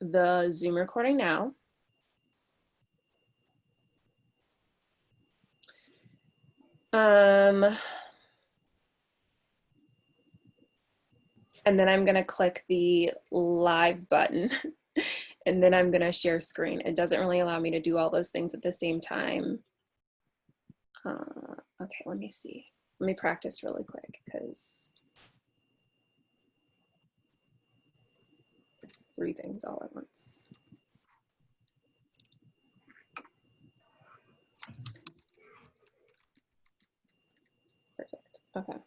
the Zoom recording now. And then I'm gonna click the live button and then I'm gonna share screen. It doesn't really allow me to do all those things at the same time. Okay, let me see. Let me practice really quick because it's 3 things all at once. Perfect, okay.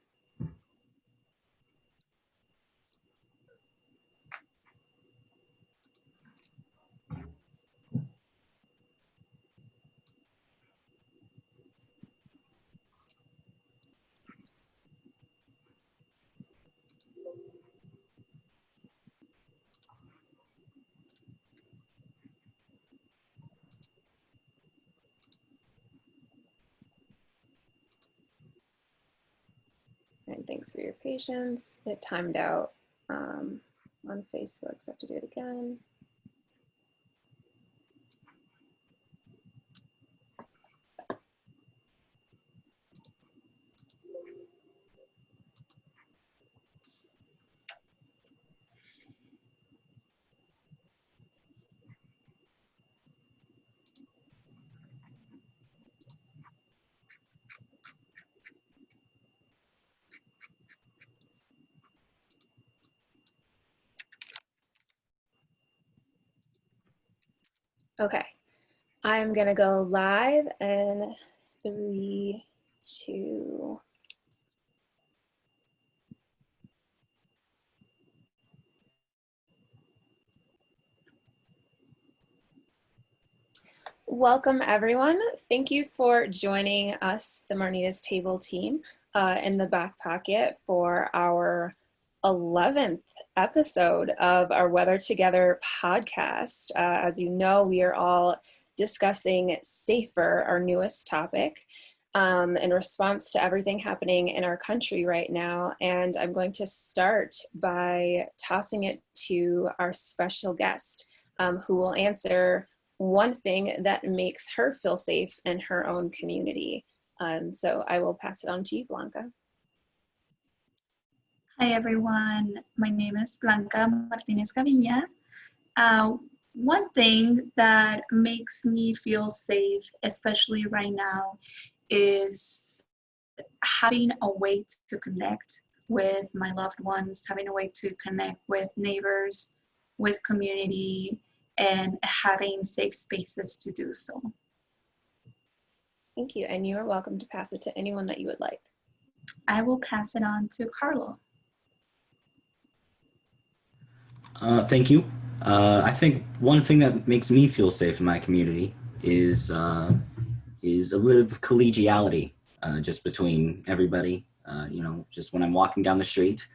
And thanks for your patience. It timed out on Facebook, so I have to do it again. Okay, I'm gonna go live in 3, 2. Welcome everyone. Thank you for joining us, the Martinez Table team, in the back pocket for our 11th episode of our Weather Together podcast. As you know, we are all discussing SAFER, our newest topic, in response to everything happening in our country right now. And I'm going to start by tossing it to our special guest, who will answer one thing that makes her feel safe in her own community. So I will pass it on to you, Blanca. Hi everyone, my name is Blanca Martinez. One thing that makes me feel safe, especially right now, is having a way to connect with my loved ones, having a way to connect with neighbors, with community, and having safe spaces to do so. Thank you, and you are welcome to pass it to anyone that you would like. I will pass it on to Carlo. Thank you. I think one thing that makes me feel safe in my community is a bit of collegiality, just between everybody. Just when I'm walking down the street,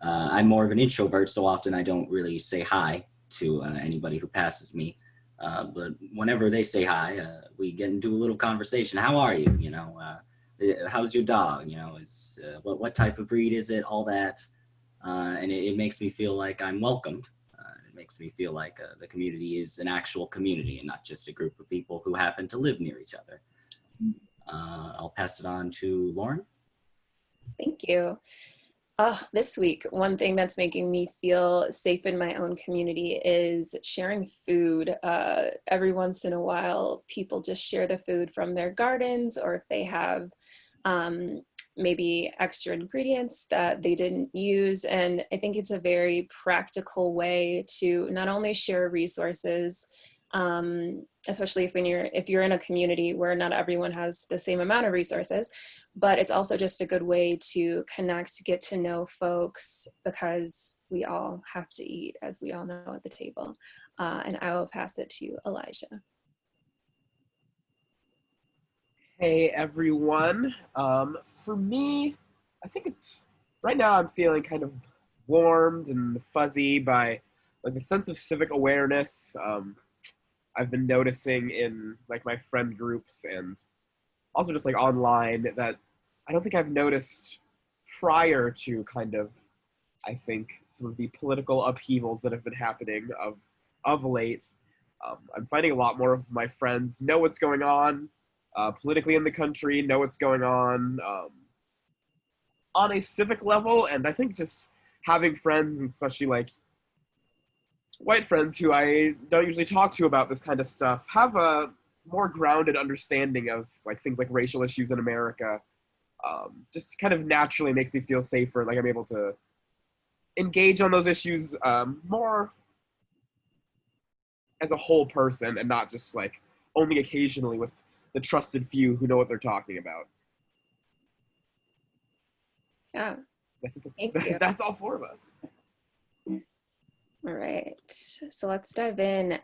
I'm more of an introvert, so often I don't really say hi to anybody who passes me. But whenever they say hi, we get into a little conversation. How are you? How's your dog? What type of breed is it? All that. And it makes me feel like I'm welcomed. It makes me feel like the community is an actual community and not just a group of people who happen to live near each other. I'll pass it on to Lauren. Thank you. This week, one thing that's making me feel safe in my own community is sharing food. Every once in a while, people just share the food from their gardens, or if they have maybe extra ingredients that they didn't use. And I think it's a very practical way to not only share resources, especially if you're in a community where not everyone has the same amount of resources, but it's also just a good way to connect, get to know folks, because we all have to eat, as we all know, at the table. And I will pass it to Elijah. Hey everyone. For me, I think right now I'm feeling kind of warmed and fuzzy by like the sense of civic awareness. I've been noticing in like my friend groups and also just like online that I don't think I've noticed prior to kind of, I think, some of the political upheavals that have been happening of of late. I'm finding a lot more of my friends know what's going on politically in the country, know what's going on a civic level, and I think just having friends, and especially like white friends who I don't usually talk to about this kind of stuff, have a more grounded understanding of like things like racial issues in America. Just kind of naturally makes me feel safer, like I'm able to engage on those issues more as a whole person and not just like only occasionally with the trusted few who know what they're talking about. Yeah, I think thank you. that's all four of us. All right, so let's dive in.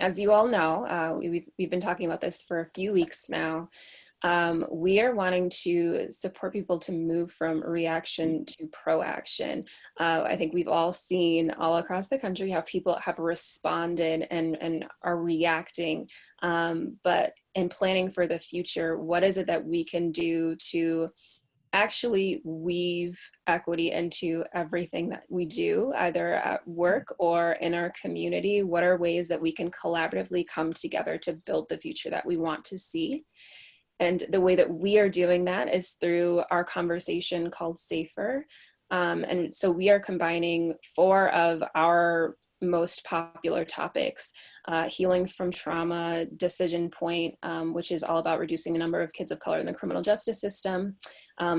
As you all know, we've been talking about this for a few weeks now. We are wanting to support people to move from reaction to proaction. I think we've all seen all across the country how people have responded and are reacting, but in planning for the future, what is it that we can do to actually weave equity into everything that we do, either at work or in our community? What are ways that we can collaboratively come together to build the future that we want to see? And the way that we are doing that is through our conversation called Safer. And so we are combining four of our most popular topics: healing from trauma, decision point, which is all about reducing the number of kids of color in the criminal justice system,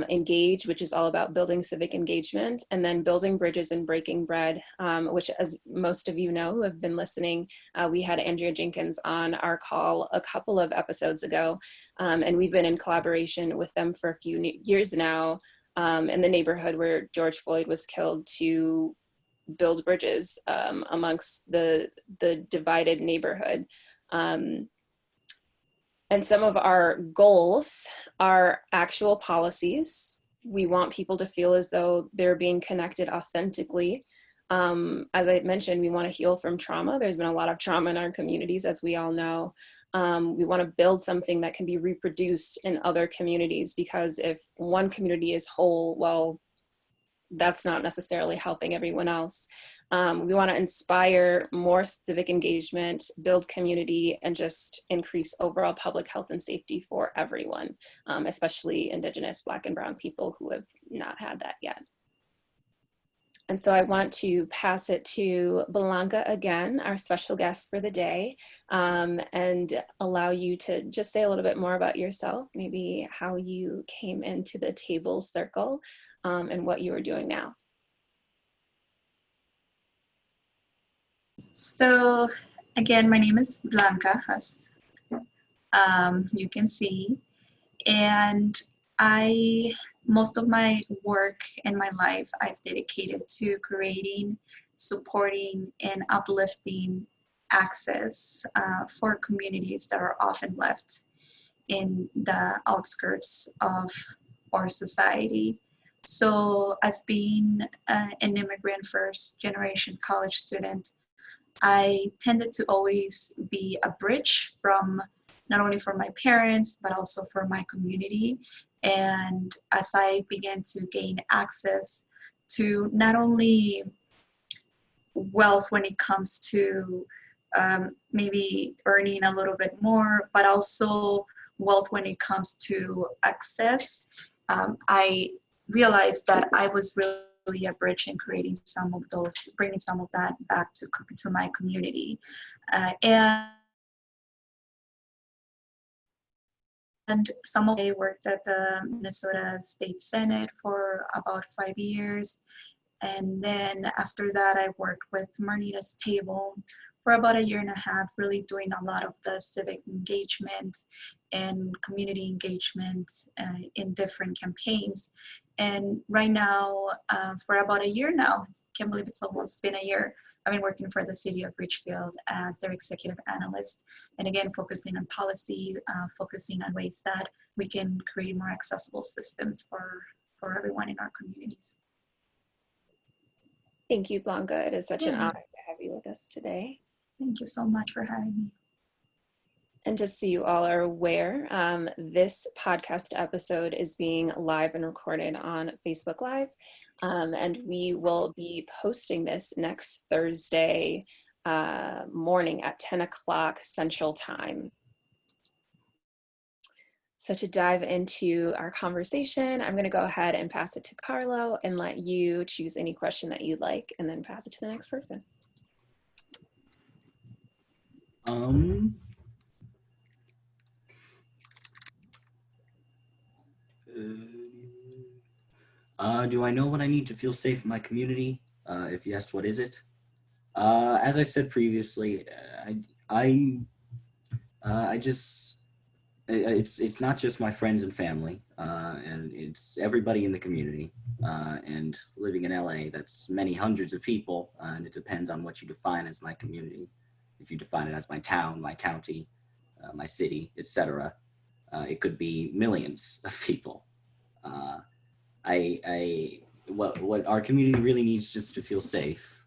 engage, which is all about building civic engagement, and then building bridges and breaking bread, which, as most of you know who have been listening, we had Andrea Jenkins on our call a couple of episodes ago, and we've been in collaboration with them for a few years now in the neighborhood where George Floyd was killed, to build bridges amongst the divided neighborhood. And some of our goals are actual policies. We want people to feel as though they're being connected authentically. As I mentioned, we want to heal from trauma. There's been a lot of trauma in our communities, as we all know. We want to build something that can be reproduced in other communities, because if one community is whole, well, that's not necessarily helping everyone else. We want to inspire more civic engagement, build community, and just increase overall public health and safety for everyone, especially Indigenous, Black, and Brown people who have not had that yet. And so I want to pass it to Blanca again, our special guest for the day, and allow you to just say a little bit more about yourself, maybe how you came into the table circle, and what you are doing now. So again, my name is Blanca, as you can see, and most of my work in my life I've dedicated to creating, supporting, and uplifting access for communities that are often left in the outskirts of our society. So as being an immigrant first generation college student, I tended to always be a bridge from not only for my parents, but also for my community. And as I began to gain access to not only wealth when it comes to maybe earning a little bit more, but also wealth when it comes to access, I realized that I was really a bridge in creating some of those, bringing some of that back to my community. And some of them worked at the Minnesota State Senate for about 5 years. And then after that, I worked with Martinez table for about a year and a half, really doing a lot of the civic engagement and community engagement in different campaigns. And right now, for about a year now, I can't believe it's almost been a year, I've been working for the city of Richfield as their executive analyst. And again, focusing on policy, focusing on ways that we can create more accessible systems for everyone in our communities. Thank you, Blanca. It is such an honor to have you with us today. Thank you so much for having me. And just so you all are aware, this podcast episode is being live and recorded on Facebook Live. And we will be posting this next Thursday morning at 10 o'clock Central Time. So to dive into our conversation, I'm going to go ahead and pass it to Carlo and let you choose any question that you'd like and then pass it to the next person. Do I know what I need to feel safe in my community? If yes, what is it? As I said previously, I just it's not just my friends and family, and it's everybody in the community. And living in LA, that's many hundreds of people, and it depends on what you define as my community. If you define it as my town, my county, my city, etc., it could be millions of people. Uh, what our community really needs just to feel safe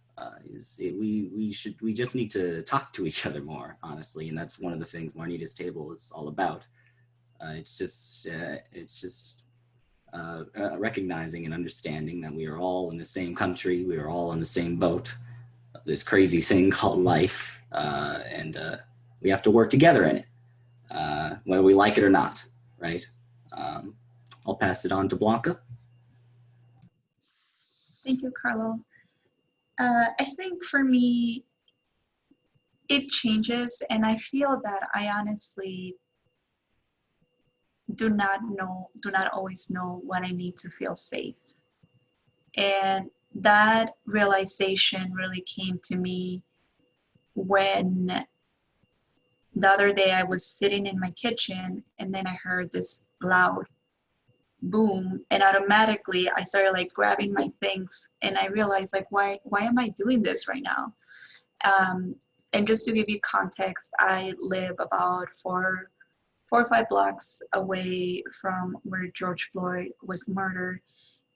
we just need to talk to each other more, honestly, and that's one of the things Martinez Table is all about. It's just recognizing and understanding that we are all in the same country, we are all in the same boat of this crazy thing called life, and we have to work together in it, whether we like it or not, right? I'll pass it on to Blanca. Thank you, Carlo. I think for me, it changes, and I feel that I honestly do not always know what I need to feel safe. And that realization really came to me when the other day I was sitting in my kitchen and then I heard this loud boom, and automatically I started like grabbing my things, and I realized like why am I doing this right now? And just to give you context, I live about four or five blocks away from where George Floyd was murdered,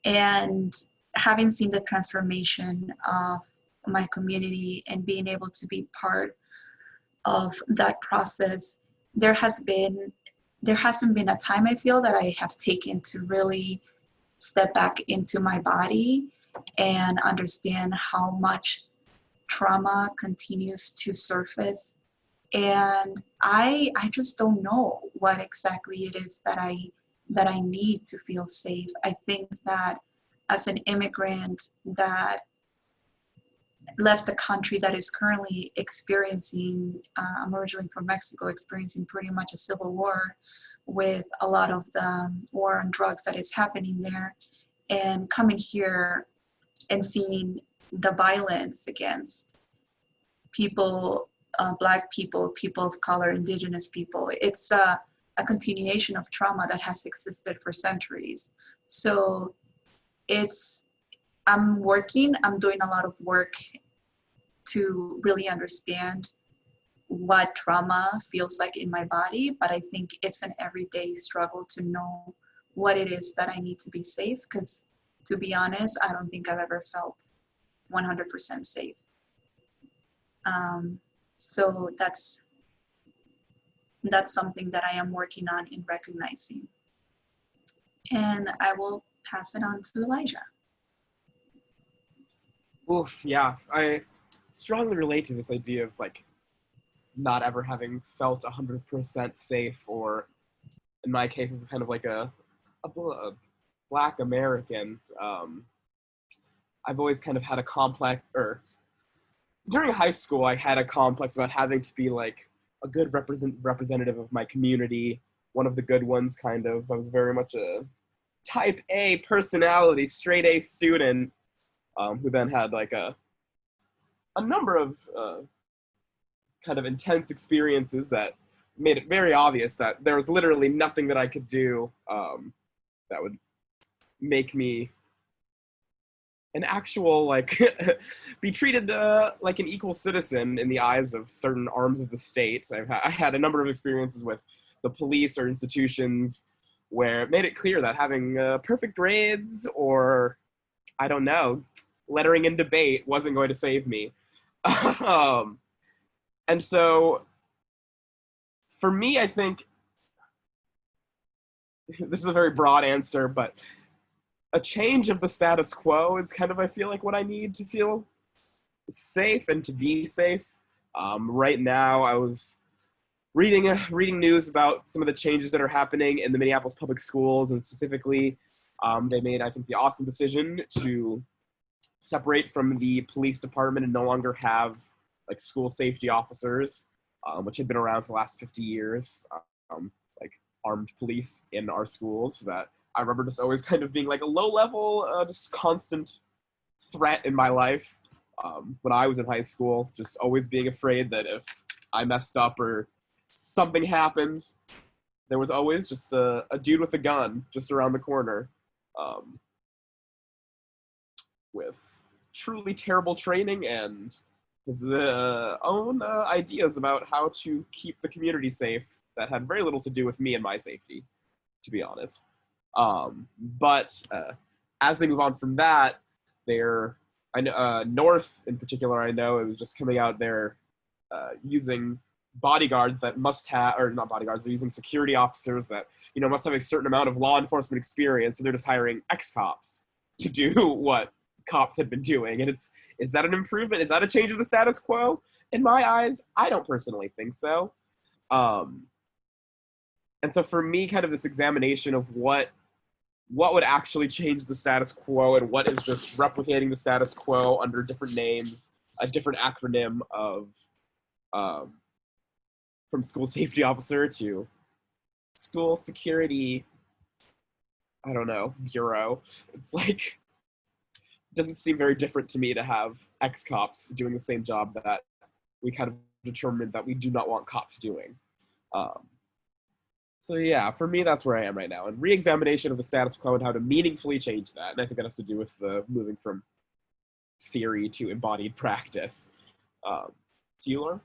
and having seen the transformation of my community and being able to be part of that process, there hasn't been a time I feel that I have taken to really step back into my body and understand how much trauma continues to surface. And I just don't know what exactly it is that I need to feel safe. I think that as an immigrant that left the country that is currently experiencing, I'm originally from Mexico, experiencing pretty much a civil war with a lot of the war on drugs that is happening there, and coming here and seeing the violence against people, Black people, people of color, Indigenous people. It's a continuation of trauma that has existed for centuries. So I'm doing a lot of work to really understand what trauma feels like in my body, but I think it's an everyday struggle to know what it is that I need to be safe, because to be honest, I don't think I've ever felt 100% safe. So that's something that I am working on in recognizing. And I will pass it on to Elijah. Oof, yeah. I strongly relate to this idea of like not ever having felt 100% safe, or in my case, it's kind of like a Black American. I've always kind of had a complex, or during high school, I had a complex about having to be like a good representative of my community, one of the good ones, kind of. I was very much a type A personality, straight A student, who then had like a number of kind of intense experiences that made it very obvious that there was literally nothing that I could do that would make me an actual, like, be treated like an equal citizen in the eyes of certain arms of the state. I had a number of experiences with the police or institutions where it made it clear that having perfect grades or, I don't know, lettering in debate wasn't going to save me. And so, for me, I think, this is a very broad answer, but a change of the status quo is kind of, I feel like, what I need to feel safe and to be safe. Right now, I was reading news about some of the changes that are happening in the Minneapolis public schools, and specifically, they made, I think, the awesome decision to separate from the police department and no longer have like school safety officers, which had been around for the last 50 years, like armed police in our schools. That I remember just always kind of being like a low level, just constant threat in my life. When I was in high school, just always being afraid that if I messed up or something happens, there was always just a dude with a gun just around the corner, with truly terrible training and his own ideas about how to keep the community safe that had very little to do with me and my safety, to be honest. But as they move on from that, they're North in particular. I know it was just coming out there using bodyguards that must have, or not bodyguards, they're using security officers that must have a certain amount of law enforcement experience, and they're just hiring ex-cops to do what cops had been doing. And is that an improvement? Is that a change of the status quo? In my eyes, I don't personally think so. And so for me, kind of this examination of what would actually change the status quo and what is just replicating the status quo under different names, a different acronym of from school safety officer to school security, I don't know, bureau. It's like, it doesn't seem very different to me to have ex-cops doing the same job that we kind of determined that we do not want cops doing. So yeah, for me, that's where I am right now. And re-examination of the status quo and how to meaningfully change that. And I think that has to do with the moving from theory to embodied practice. To you, Laura?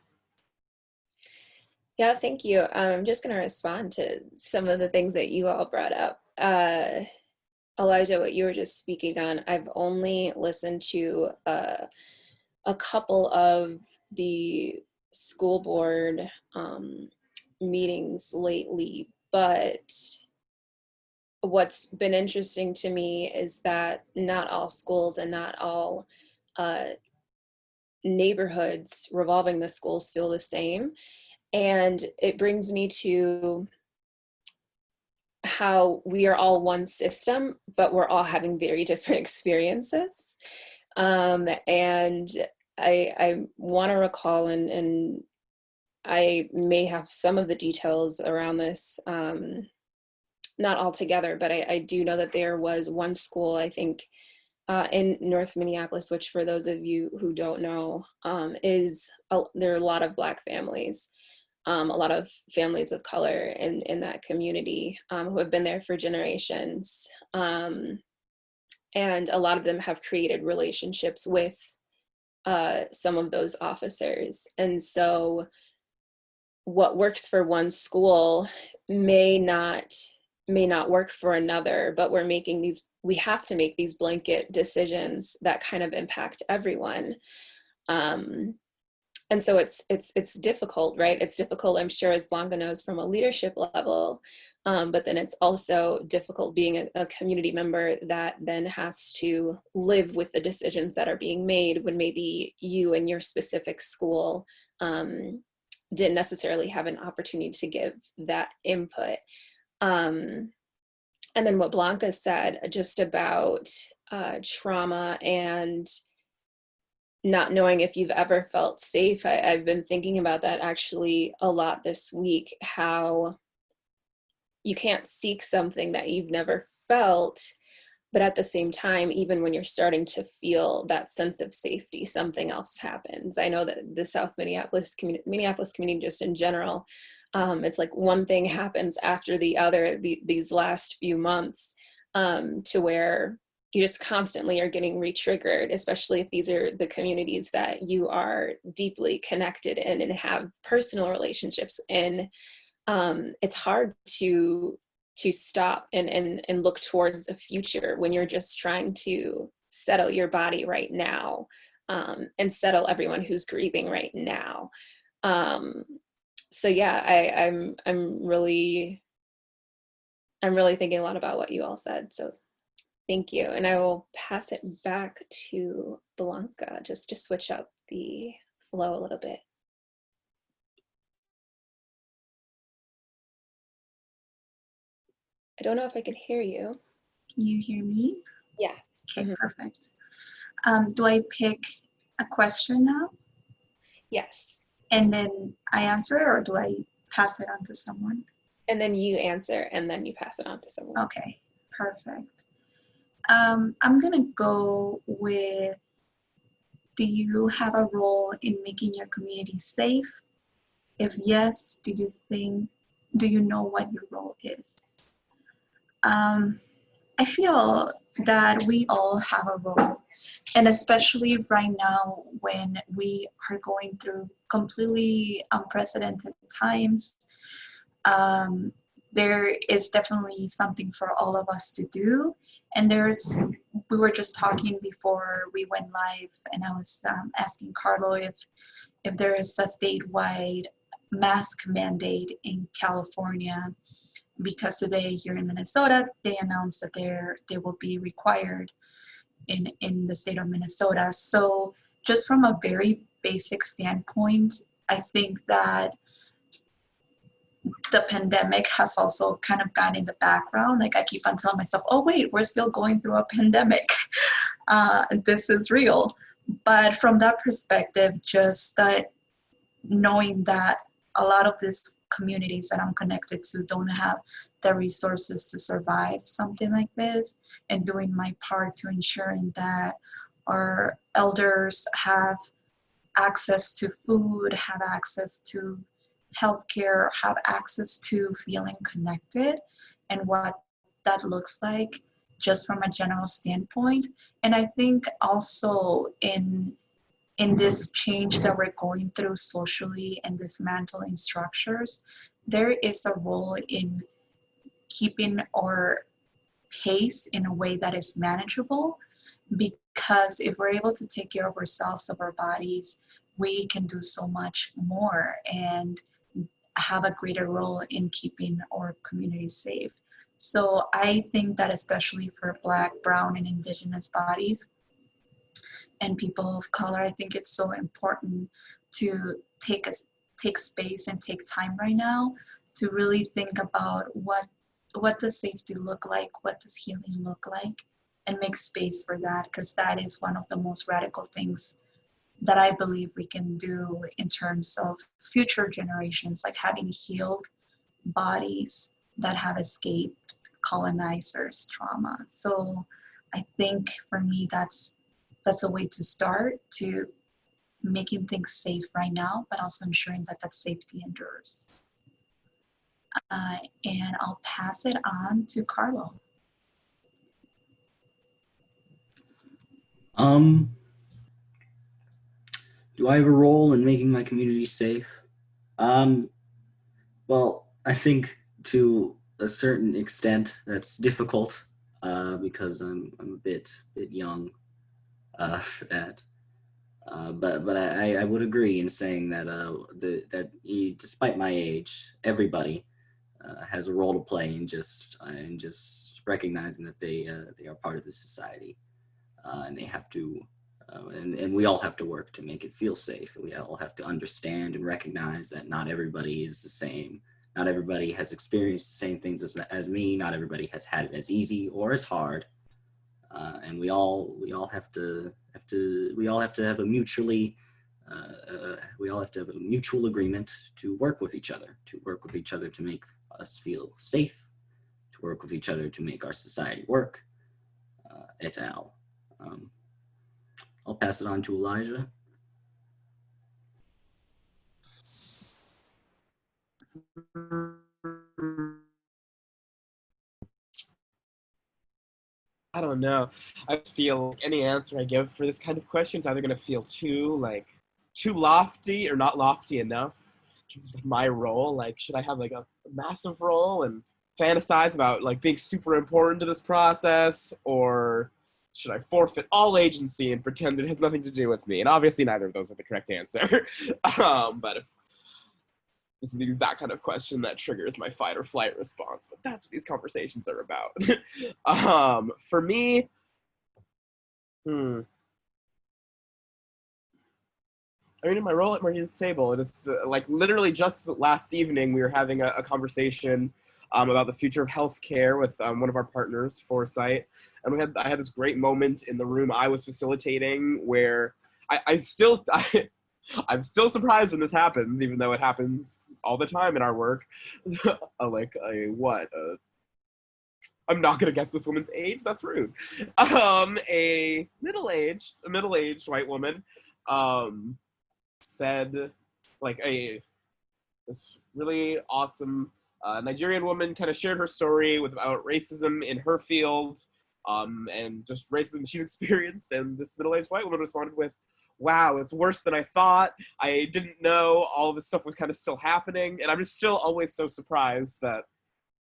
Yeah, thank you. I'm just going to respond to some of the things that you all brought up. Elijah, what you were just speaking on, I've only listened to a couple of the school board meetings lately, but what's been interesting to me is that not all schools and not all neighborhoods revolving the schools feel the same. And it brings me to how we are all one system, but we're all having very different experiences. And I want to recall, and I may have some of the details around this, not all together, but I do know that there was one school, I think, in North Minneapolis, which for those of you who don't know, there are a lot of Black families. A lot of families of color in that community who have been there for generations. And a lot of them have created relationships with some of those officers. And so what works for one school may not work for another, but we have to make these blanket decisions that kind of impact everyone. And so it's difficult, right? It's difficult, I'm sure, as Blanca knows, from a leadership level, but then it's also difficult being a community member that then has to live with the decisions that are being made when maybe you and your specific school didn't necessarily have an opportunity to give that input. And then what Blanca said just about trauma and not knowing if you've ever felt safe. I've been thinking about that actually a lot this week, how you can't seek something that you've never felt, but at the same time, even when you're starting to feel that sense of safety, something else happens. I know that the South Minneapolis community just in general, it's like one thing happens after the other these last few months, to where you just constantly are getting re-triggered, especially if these are the communities that you are deeply connected in and have personal relationships in. It's hard to stop and look towards the future when you're just trying to settle your body right now, and settle everyone who's grieving right now. So yeah, I'm really thinking a lot about what you all said. So thank you. And I will pass it back to Blanca just to switch up the flow a little bit. I don't know if I can hear you. Can you hear me? Yeah. Okay, perfect. Do I pick a question now Yes. and then I answer it, or do I pass it on to someone? And then you answer and then you pass it on to someone. Okay, perfect. I'm gonna go with, do you have a role in making your community safe? If yes, do you know what your role is? I feel that we all have a role, and especially right now when we are going through completely unprecedented times, um, there is definitely something for all of us to do. And we were just talking before we went live, and I was asking Carlo if there is a statewide mask mandate in California, because today here in Minnesota, they announced that they will be required in the state of Minnesota. So just from a very basic standpoint, I think that the pandemic has also kind of gone in the background. Like I keep on telling myself, oh wait, we're still going through a pandemic. This is real. But from that perspective, just that knowing that a lot of these communities that I'm connected to don't have the resources to survive something like this, and doing my part to ensuring that our elders have access to food, have access to healthcare, have access to feeling connected, and what that looks like just from a general standpoint. And I think also in this change that we're going through socially and dismantling structures, there is a role in keeping our pace in a way that is manageable, because if we're able to take care of ourselves, of our bodies, we can do so much more and have a greater role in keeping our community safe. So I think that especially for Black, Brown, and Indigenous bodies and people of color, I think it's so important to take space and take time right now to really think about what does safety look like, what does healing look like, and make space for that, because that is one of the most radical things that I believe we can do in terms of future generations, like having healed bodies that have escaped colonizers' trauma. So I think for me, that's a way to start, to making things safe right now, but also ensuring that that safety endures. And I'll pass it on to Carlo. Um, do I have a role in making my community safe? Um, well, I think to a certain extent that's difficult because I'm a bit young for that. But I would agree in saying that despite my age, everybody has a role to play in just recognizing that they are part of the society, and they have to and we all have to work to make it feel safe. We all have to understand and recognize that not everybody is the same. Not everybody has experienced the same things as me. Not everybody has had it as easy or as hard. And we all have to have a mutual agreement to work with each other, to make us feel safe, to work with each other to make our society work, et al. I'll pass it on to Elijah. I don't know. I feel like any answer I give for this kind of question is either going to feel too lofty or not lofty enough. Just like my role, like should I have like a massive role and fantasize about like being super important to this process, or should I forfeit all agency and pretend it has nothing to do with me? And obviously neither of those are the correct answer. But if this is the exact kind of question that triggers my fight or flight response, but that's what these conversations are about. For me, I mean, in my role at Martinez table, it is like literally just last evening we were having a conversation about the future of healthcare with one of our partners, Foresight, and I had this great moment in the room I was facilitating where I still I'm still surprised when this happens, even though it happens all the time in our work. Like a what? I'm not gonna guess this woman's age. That's rude. A middle-aged white woman, said, like this really awesome Nigerian woman kind of shared her story about racism in her field, and just racism she's experienced. And this middle-aged white woman responded with, "Wow, it's worse than I thought. I didn't know all this stuff was kind of still happening." And I'm just still always so surprised that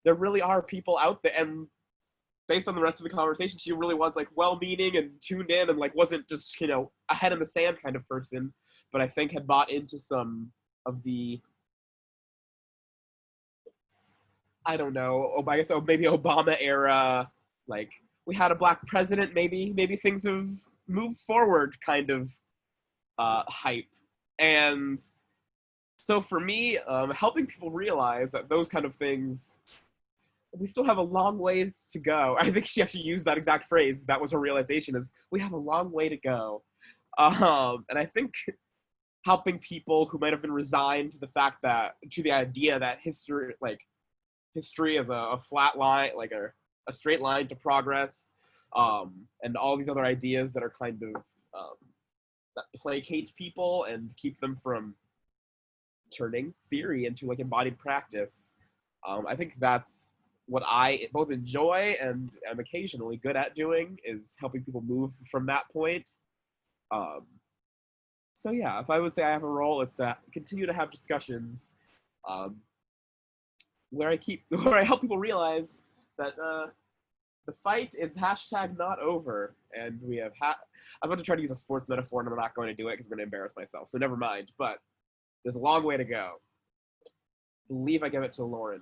there really are people out there. And based on the rest of the conversation, she really was like well-meaning and tuned in and like wasn't just, a head in the sand kind of person, but I think had bought into some of the, I don't know, I guess maybe Obama era, like we had a black president, maybe things have moved forward kind of hype. And so for me, helping people realize that those kind of things, we still have a long ways to go. I think she actually used that exact phrase. That was her realization, is we have a long way to go. And I think helping people who might have been resigned to the idea that history is a flat line, like a straight line to progress, and all these other ideas that are kind of that placate people and keep them from turning theory into like embodied practice. I think that's what I both enjoy and am occasionally good at doing, is helping people move from that point. So yeah, if I would say I have a role, it's to continue to have discussions where I help people realize that the fight is #not over, and we have. I was about to try to use a sports metaphor, and I'm not going to do it because I'm going to embarrass myself. So never mind. But there's a long way to go. I believe I give it to Lauren.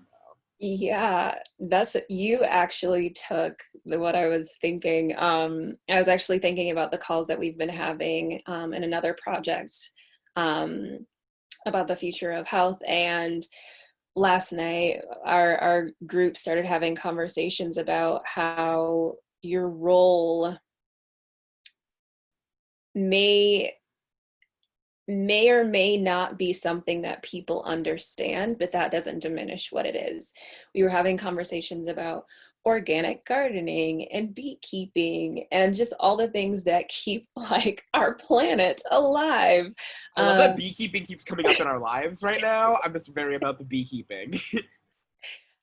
Yeah, you actually took what I was thinking. I was actually thinking about the calls that we've been having in another project about the future of health. And last night, our group started having conversations about how your role may or may not be something that people understand, but that doesn't diminish what it is. We were having conversations about organic gardening and beekeeping and just all the things that keep like our planet alive. I love that beekeeping keeps coming up in our lives right now. I'm just very about the beekeeping.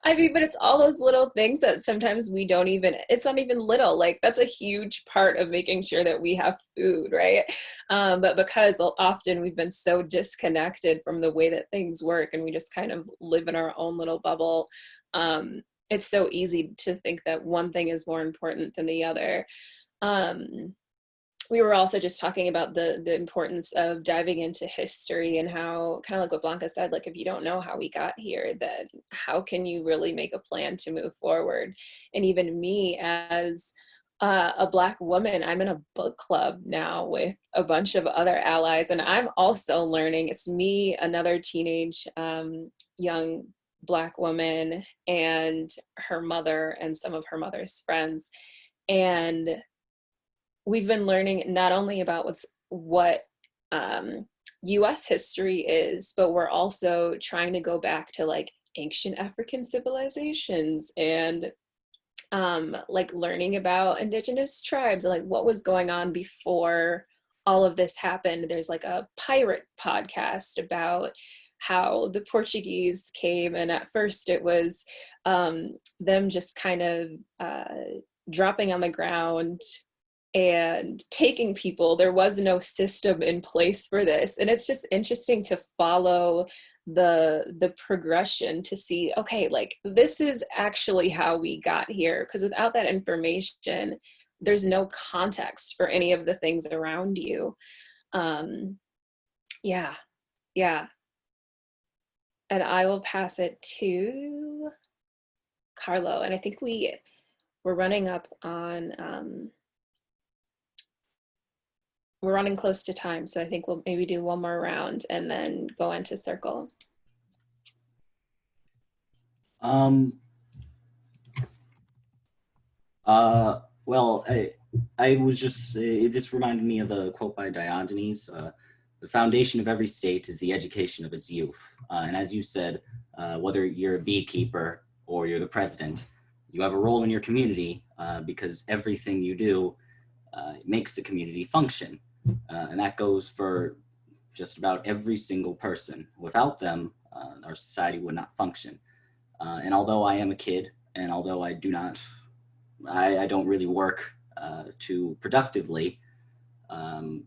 I mean, but it's all those little things that sometimes we don't even, it's not even little, like that's a huge part of making sure that we have food, right? But because often we've been so disconnected from the way that things work and we just kind of live in our own little bubble, it's so easy to think that one thing is more important than the other. We were also just talking about the importance of diving into history and how, kind of like what Blanca said, like if you don't know how we got here, then how can you really make a plan to move forward? And even me as a Black woman, I'm in a book club now with a bunch of other allies, and I'm also learning. It's me, another teenage young Black woman, and her mother and some of her mother's friends. And we've been learning not only about what US history is, but we're also trying to go back to like ancient African civilizations and like learning about indigenous tribes, like what was going on before all of this happened. There's like a pirate podcast about how the Portuguese came, and at first it was them just kind of dropping on the ground and taking people. There was no system in place for this, and it's just interesting to follow the progression to see, okay, like this is actually how we got here, because without that information there's no context for any of the things around you. Yeah, yeah. And I will pass it to Carlo, and I think we're running up on we're running close to time, so I think we'll maybe do one more round and then go into circle. Um, well, I was just, it just reminded me of a quote by Diogenes. The foundation of every state is the education of its youth. And as you said, whether you're a beekeeper or you're the president, you have a role in your community because everything you do makes the community function. And that goes for just about every single person. Without them, our society would not function. And although I am a kid, and although I don't really work too productively, um,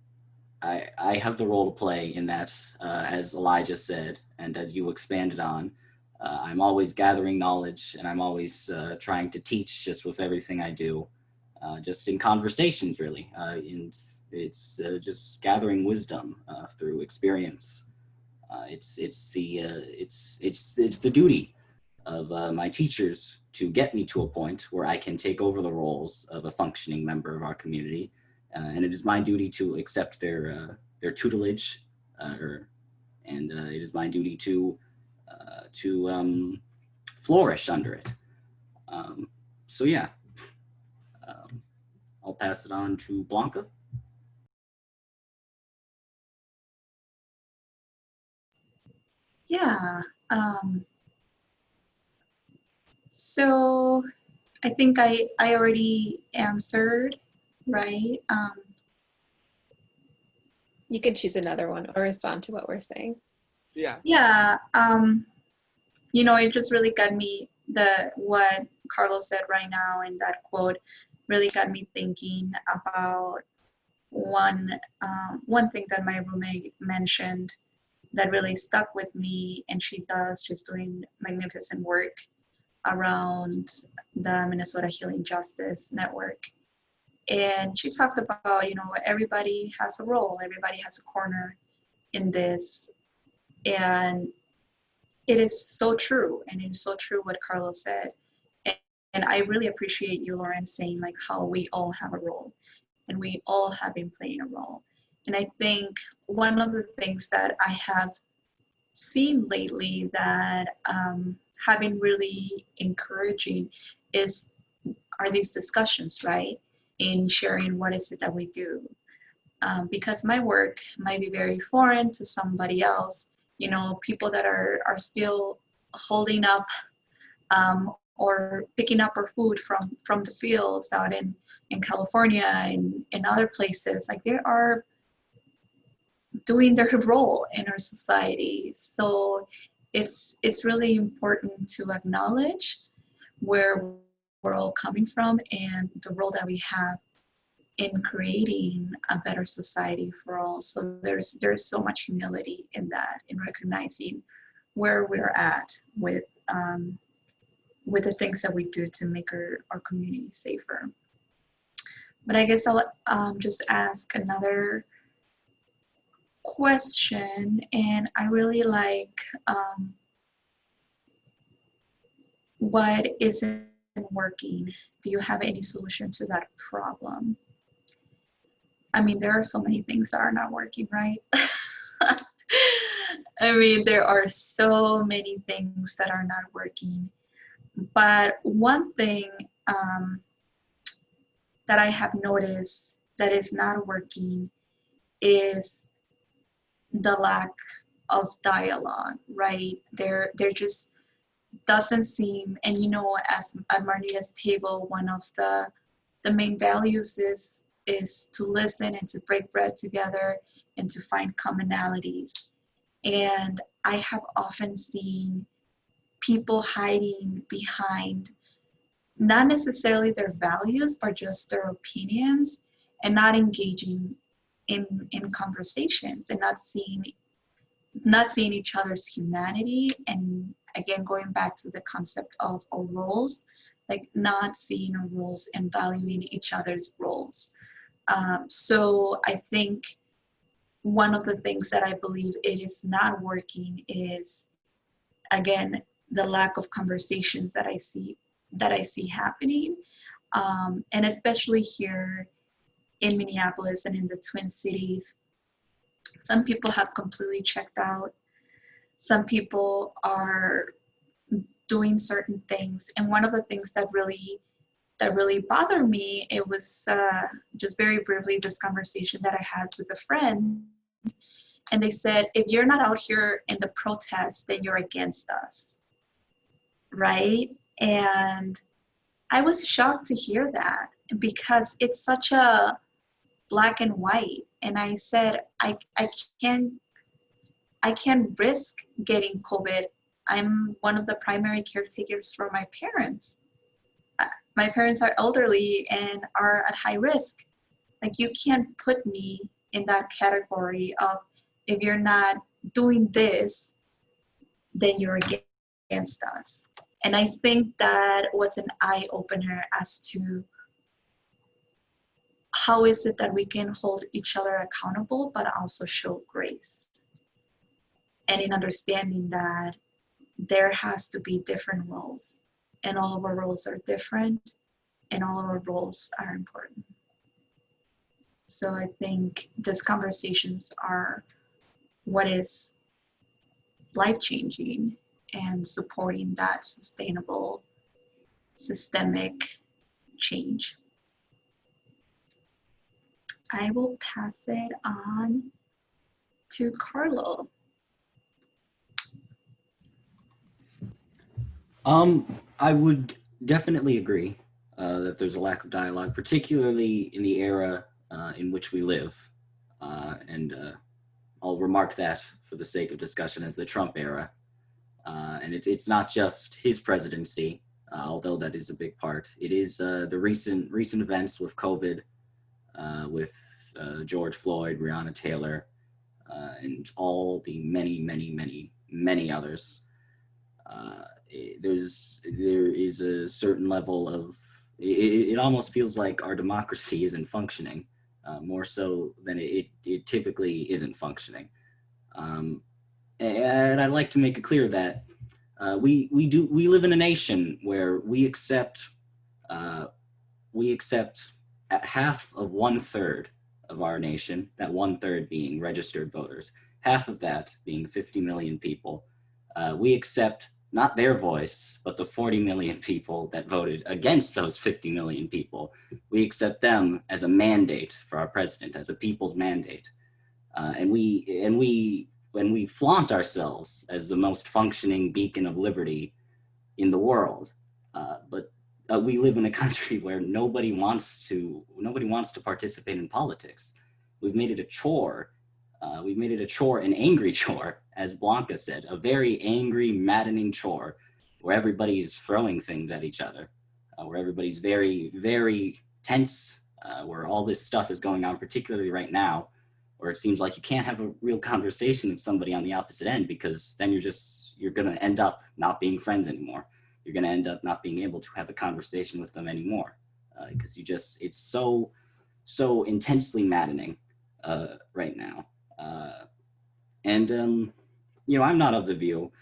I have the role to play in that, as Elijah said, and as you expanded on. I'm always gathering knowledge, and I'm always trying to teach just with everything I do, just in conversations, really. And it's just gathering wisdom through experience. It's the duty of my teachers to get me to a point where I can take over the roles of a functioning member of our community, and it is my duty to accept their tutelage, and it is my duty to flourish under it. So yeah, um, I'll pass it on to Blanca. Yeah. So I think I already answered, right? You can choose another one or respond to what we're saying. Yeah. Yeah. It just really got me what Carlos said right now, and that quote really got me thinking about one thing that my roommate mentioned that really stuck with me, and she's doing magnificent work around the Minnesota Healing Justice Network. And she talked about, everybody has a role, everybody has a corner in this. And it is so true. And it is so true what Carlos said. And I really appreciate you, Lauren, saying like how we all have a role and we all have been playing a role. And I think one of the things that I have seen lately that have been really encouraging are these discussions, right? In sharing what is it that we do. Because my work might be very foreign to somebody else, people that are still holding up or picking up our food from the fields out in California and in other places, like they are doing their role in our society. So it's really important to acknowledge where we're all coming from and the role that we have in creating a better society for all. So there's so much humility in that, in recognizing where we're at with the things that we do to make our community safer. But I guess I'll just ask another question, and I really like what isn't working. Do you have any solution to that problem? I mean, there are so many things that are not working, right? I mean, there are so many things that are not working. But one thing that I have noticed that is not working is the lack of dialogue, right? There just doesn't seem, and as at Martinez table, one of the main values is to listen and to break bread together and to find commonalities. And I have often seen people hiding behind not necessarily their values, but just their opinions, and not engaging in conversations, and not seeing each other's humanity. And again, going back to the concept of our roles, like not seeing our roles and valuing each other's roles. So I think one of the things that I believe it is not working is, again, the lack of conversations that I see happening, and especially here in Minneapolis and in the Twin Cities. Some people have completely checked out. Some people are doing certain things. And one of the things that really bothered me, it was just very briefly this conversation that I had with a friend. And they said, if you're not out here in the protest, then you're against us, right? And I was shocked to hear that because it's such a black and white. And I said, I can risk getting COVID. I'm one of the primary caretakers for my parents. My parents are elderly and are at high risk. Like, you can't put me in that category of, if you're not doing this, then you're against us. And I think that was an eye opener as to how is it that we can hold each other accountable, but also show grace. And in understanding that there has to be different roles, and all of our roles are different, and all of our roles are important. So I think these conversations are what is life-changing and supporting that sustainable, systemic change. I will pass it on to Carlo. I would definitely agree that there's a lack of dialogue, particularly in the era in which we live. And I'll remark that for the sake of discussion as the Trump era. And it's not just his presidency, although that is a big part. It is the recent events with COVID, with George Floyd, Breonna Taylor, and all the many others. There is a certain level of it almost feels like our democracy isn't functioning, more so than it typically isn't functioning. And I'd like to make it clear that we live in a nation where we accept at half of 1/3 of our nation, that 1/3 being registered voters, half of that being 50 million people. We accept not their voice, but the 40 million people that voted against those 50 million people. We accept them as a mandate for our president, as a people's mandate. And when we flaunt ourselves as the most functioning beacon of liberty in the world, but we live in a country where nobody wants to participate in politics. We've made it a chore. We've made it a chore, an angry chore, as Blanca said, a very angry, maddening chore, where everybody's throwing things at each other, where everybody's very, very tense, where all this stuff is going on, particularly right now, where it seems like you can't have a real conversation with somebody on the opposite end, because then you're going to end up not being friends anymore. You're going to end up not being able to have a conversation with them anymore, because it's so intensely maddening right now. I'm not of the view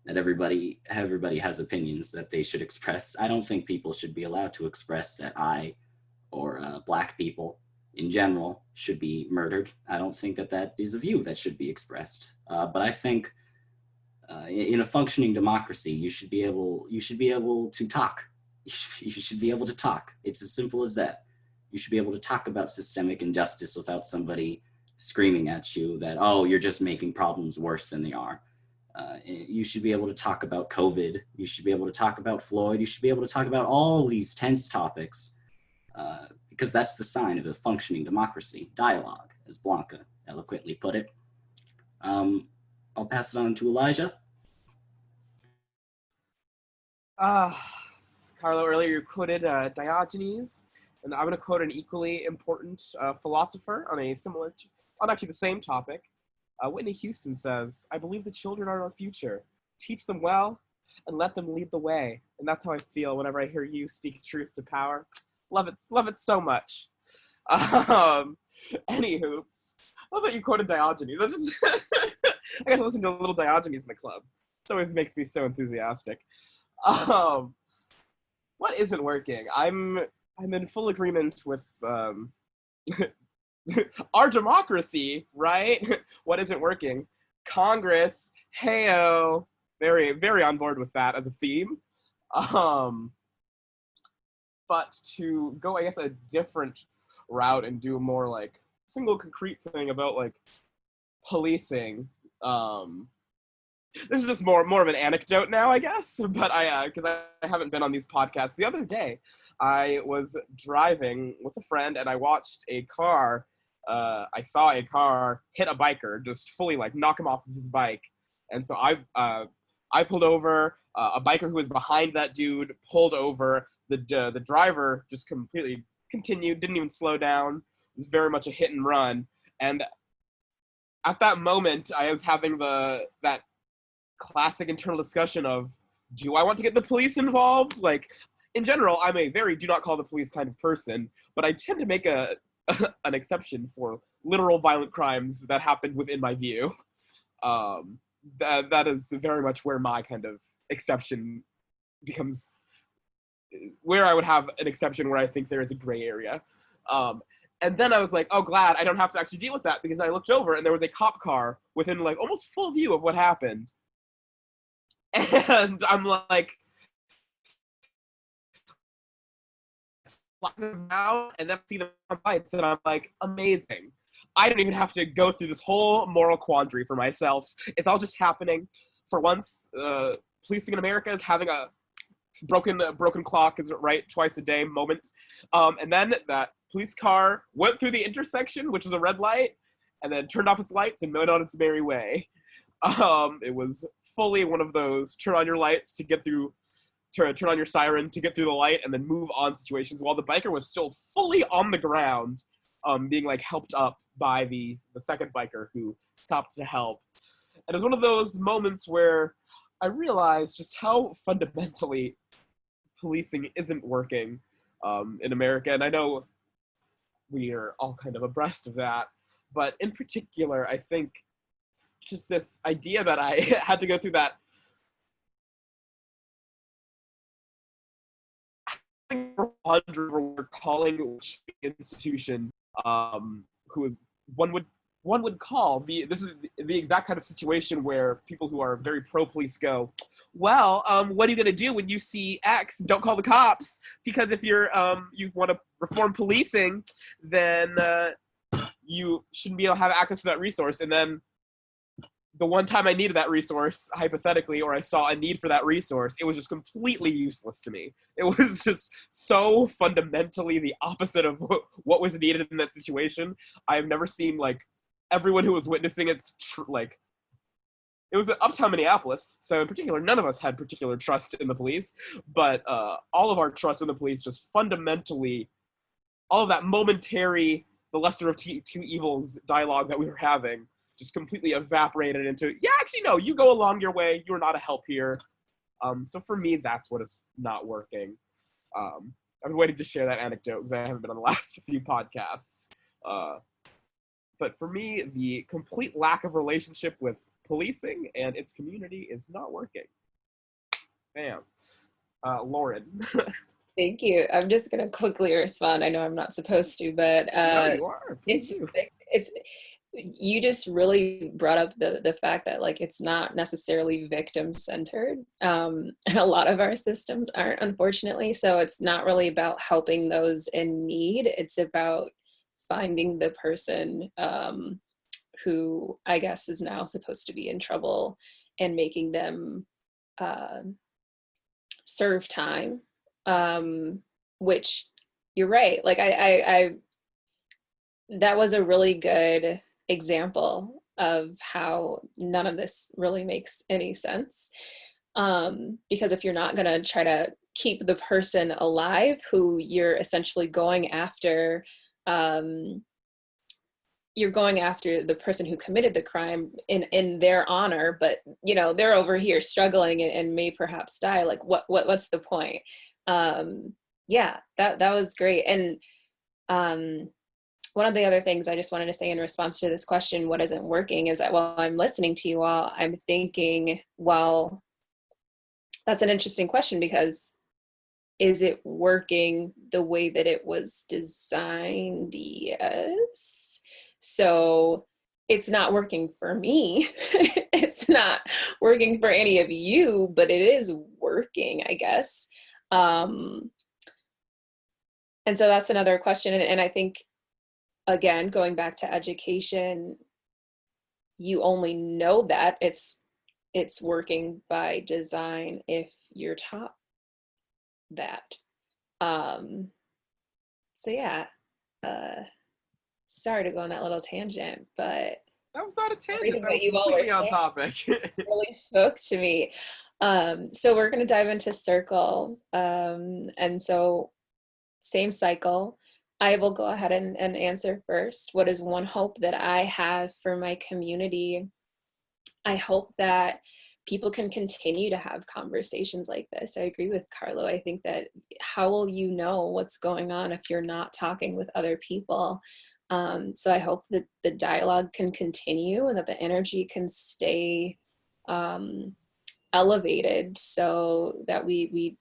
that everybody has opinions that they should express. I don't think people should be allowed to express that I or Black people in general should be murdered. I don't think that is a view that should be expressed. But I think in a functioning democracy, you should be able to talk. You should be able to talk. It's as simple as that. You should be able to talk about systemic injustice without somebody screaming at you that, oh, you're just making problems worse than they are. You should be able to talk about COVID. You should be able to talk about Floyd. You should be able to talk about all these tense topics, because that's the sign of a functioning democracy. Dialogue, as Blanca eloquently put it. I'll pass it on to Elijah. Carlo, earlier you quoted Diogenes, and I'm going to quote an equally important philosopher on actually the same topic. Whitney Houston says, "I believe the children are our future. Teach them well and let them lead the way." And that's how I feel whenever I hear you speak truth to power. Love it so much. Anywho, love that you quoted Diogenes. I got to listen to a little Diogenes in the club. It always makes me so enthusiastic. What isn't working? I'm in full agreement with our democracy, right? What isn't working? Congress, heyo, very, very on board with that as a theme. Um, but to go, I guess, a different route and do a more like single concrete thing about like policing. This is just more of an anecdote now, I guess. But because I haven't been on these podcasts. The other day, I was driving with a friend, and I watched a car. I saw a car hit a biker, just fully like knock him off of his bike, and so I pulled over. A biker who was behind that dude pulled over. The driver just completely continued, didn't even slow down. It was very much a hit and run. And at that moment, I was having that classic internal discussion of, do I want to get the police involved? Like, in general, I'm a very do not call the police kind of person, but I tend to make an exception for literal violent crimes that happened within my view. That is very much where my kind of exception becomes, where I would have an exception where I think there is a gray area. And then I was like, oh, glad I don't have to actually deal with that, because I looked over and there was a cop car within like almost full view of what happened. And I'm like, and then see them on lights, and I'm like, amazing. I don't even have to go through this whole moral quandary for myself. It's all just happening. For once, policing in America is having a broken clock is right twice a day moment. And then that police car went through the intersection, which was a red light, and then turned off its lights and went on its merry way. It was fully one of those turn on your lights to get through, turn on your siren to get through the light and then move on situations, while the biker was still fully on the ground, being like helped up by the second biker who stopped to help. And it was one of those moments where I realized just how fundamentally policing isn't working in America. And I know we are all kind of abreast of that. But in particular, I think just this idea that I had to go through that we're calling institution who one would call this is the exact kind of situation where people who are very pro police go, well, what are you going to do when you see X? Don't call the cops, because if you want to reform policing, then you shouldn't be able to have access to that resource. And then the one time I needed that resource, hypothetically, or I saw a need for that resource, it was just completely useless to me. It was just so fundamentally the opposite of what was needed in that situation. I've never seen like everyone who was witnessing it's like, it was uptown Minneapolis, so in particular, none of us had particular trust in the police, but all of our trust in the police just fundamentally, all of that momentary, the lesser of two evils dialogue that we were having, just completely evaporated into, yeah, actually, no, you go along your way. You're not a help here. So for me, that's what is not working. I've been waiting to share that anecdote because I haven't been on the last few podcasts. But for me, the complete lack of relationship with policing and its community is not working. Bam. Lauren. Thank you. I'm just going to quickly respond. I know I'm not supposed to, but No, you are. it's you just really brought up the fact that like it's not necessarily victim centered. A lot of our systems aren't, unfortunately. So it's not really about helping those in need. It's about finding the person who I guess is now supposed to be in trouble and making them serve time. Which you're right. Like I that was a really good example of how none of this really makes any sense. Because if you're not going to try to keep the person alive who you're essentially going after, you're going after the person who committed the crime in their honor, but you know, they're over here struggling and may perhaps die. Like what's the point? Yeah, that was great. And one of the other things I just wanted to say in response to this question, what isn't working, is that while I'm listening to you all, I'm thinking, well, that's an interesting question, because is it working the way that it was designed? Yes. So it's not working for me. It's not working for any of you, but it is working, I guess. Um, and so that's another question. And I think, again, going back to education, you only know that it's working by design if you're taught that. Um, so yeah, uh, sorry to go on that little tangent, but That was not a tangent. everything That that was you all were completely on saying topic. really spoke to me. So we're going to dive into circle. And so same cycle. I will go ahead and answer first. What is one hope that I have for my community? I hope that people can continue to have conversations like this. I agree with Carlo. I think that how will you know what's going on if you're not talking with other people? So I hope that the dialogue can continue and that the energy can stay elevated, so that we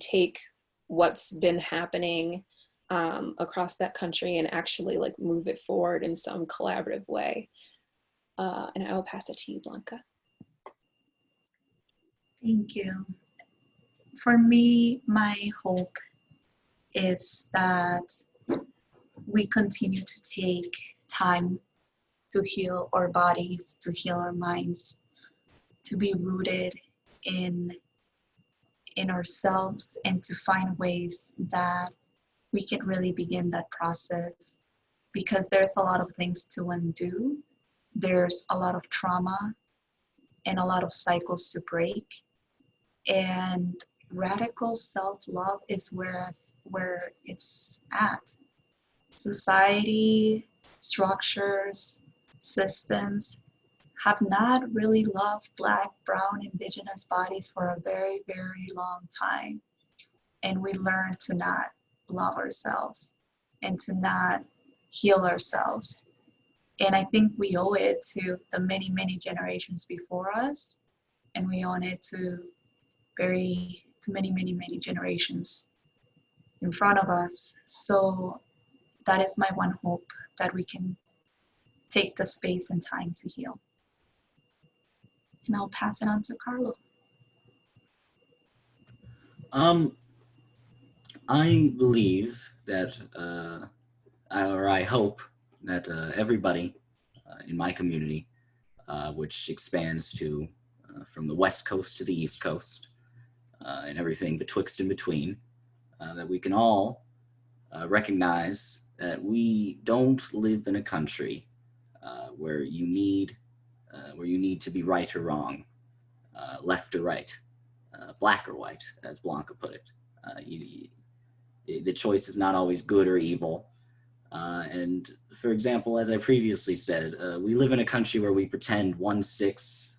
take what's been happening across that country and actually like move it forward in some collaborative way. And I will pass it to you, Blanca. Thank you. For me, my hope is that we continue to take time to heal our bodies, to heal our minds, to be rooted in in ourselves, and to find ways that we can really begin that process, because there's a lot of things to undo. There's a lot of trauma and a lot of cycles to break. And radical self-love is where it's at. Society, structures, systems have not really loved Black, brown, indigenous bodies for a very, very long time. And we learn to not love ourselves and to not heal ourselves. And I think we owe it to the many, many generations before us, and we owe it to many, many, many generations in front of us. So that is my one hope, that we can take the space and time to heal. And I'll pass it on to Carlo. I believe that, or I hope that everybody in my community, which expands to from the West Coast to the East Coast, and everything betwixt and between, that we can all recognize that we don't live in a country where you need to be right or wrong, left or right, black or white, as Blanca put it. The choice is not always good or evil. And for example, as I previously said, we live in a country where we pretend 1/6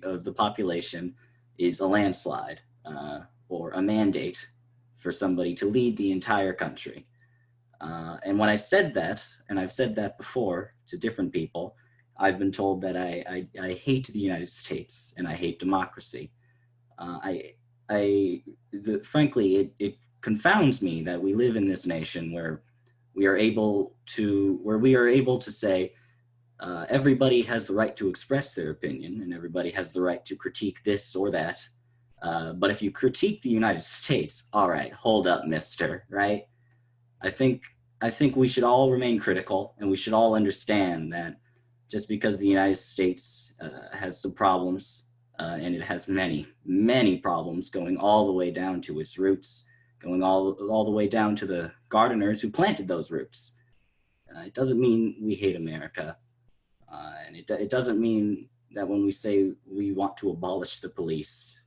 of the population is a landslide or a mandate for somebody to lead the entire country. And when I said that, and I've said that before to different people, I've been told that I hate the United States and I hate democracy. Frankly, it confounds me that we live in this nation where we are able to say everybody has the right to express their opinion and everybody has the right to critique this or that. But if you critique the United States, all right, hold up, mister, right? I think we should all remain critical, and we should all understand that just because the United States has some problems, and it has many, many problems going all the way down to its roots, going all the way down to the gardeners who planted those roots. It doesn't mean we hate America, and it doesn't mean that when we say we want to abolish the police,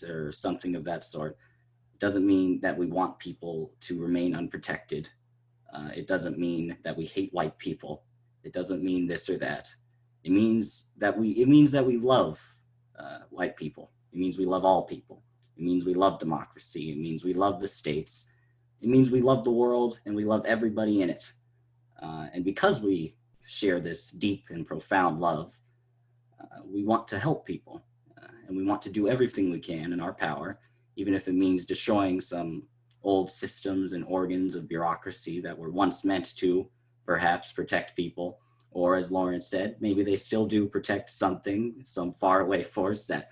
or something of that sort. It doesn't mean that we want people to remain unprotected. It doesn't mean that we hate white people. It doesn't mean this or that. It means that we love white people. It means we love all people. It means we love democracy. It means we love the states. It means we love the world and we love everybody in it. And because we share this deep and profound love, we want to help people. And we want to do everything we can in our power, even if it means destroying some old systems and organs of bureaucracy that were once meant to perhaps protect people. Or as Lauren said, maybe they still do protect something, some faraway force that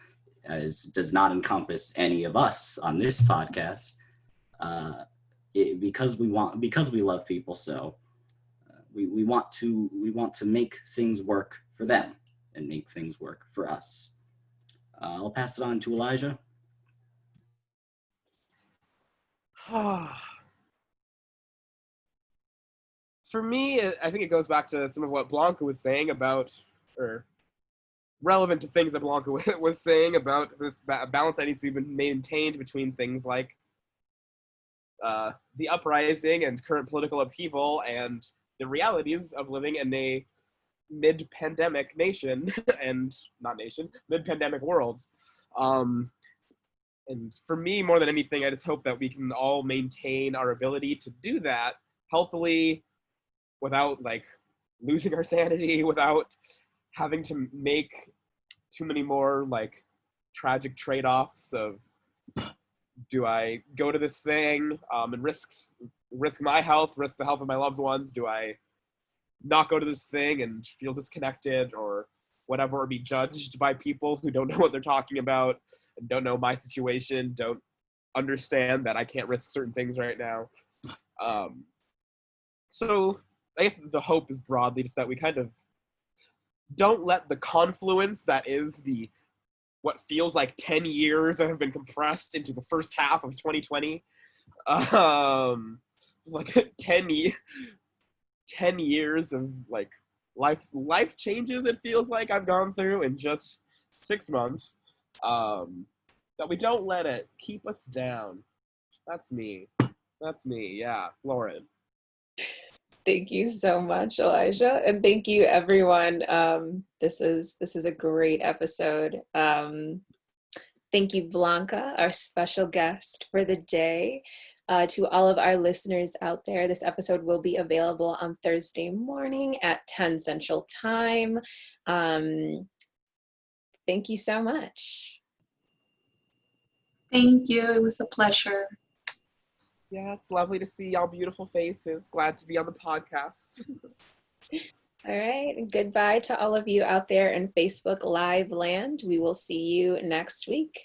does not encompass any of us on this podcast. Because we love people so, we want to make things work for them and make things work for us. I'll pass it on to Elijah. For me, I think it goes back to some of what Blanca was saying about, or relevant to things that Blanca was saying about this balance that needs to be maintained between things like the uprising and current political upheaval and the realities of living in a mid-pandemic nation and not nation, mid-pandemic world. And for me, more than anything, I just hope that we can all maintain our ability to do that healthily without like losing our sanity, without having to make too many more like tragic trade-offs of, do I go to this thing and risk my health, risk the health of my loved ones? Do I not go to this thing and feel disconnected or whatever, or be judged by people who don't know what they're talking about and don't know my situation, don't understand that I can't risk certain things right now? So I guess the hope is broadly just that we kind of don't let the confluence that is what feels like 10 years that have been compressed into the first half of 2020. Like 10 years of like life changes, it feels like I've gone through in just 6 months. That we don't let it keep us down. That's me. Yeah. Lauren. Thank you so much, Elijah, and thank you, everyone. This is a great episode. Thank you, Blanca, our special guest for the day. To all of our listeners out there, this episode will be available on Thursday morning at 10 Central Time. Thank you so much. Thank you. It was a pleasure. Yeah, it's lovely to see y'all beautiful faces. Glad to be on the podcast. All right. Goodbye to all of you out there in Facebook Live land. We will see you next week.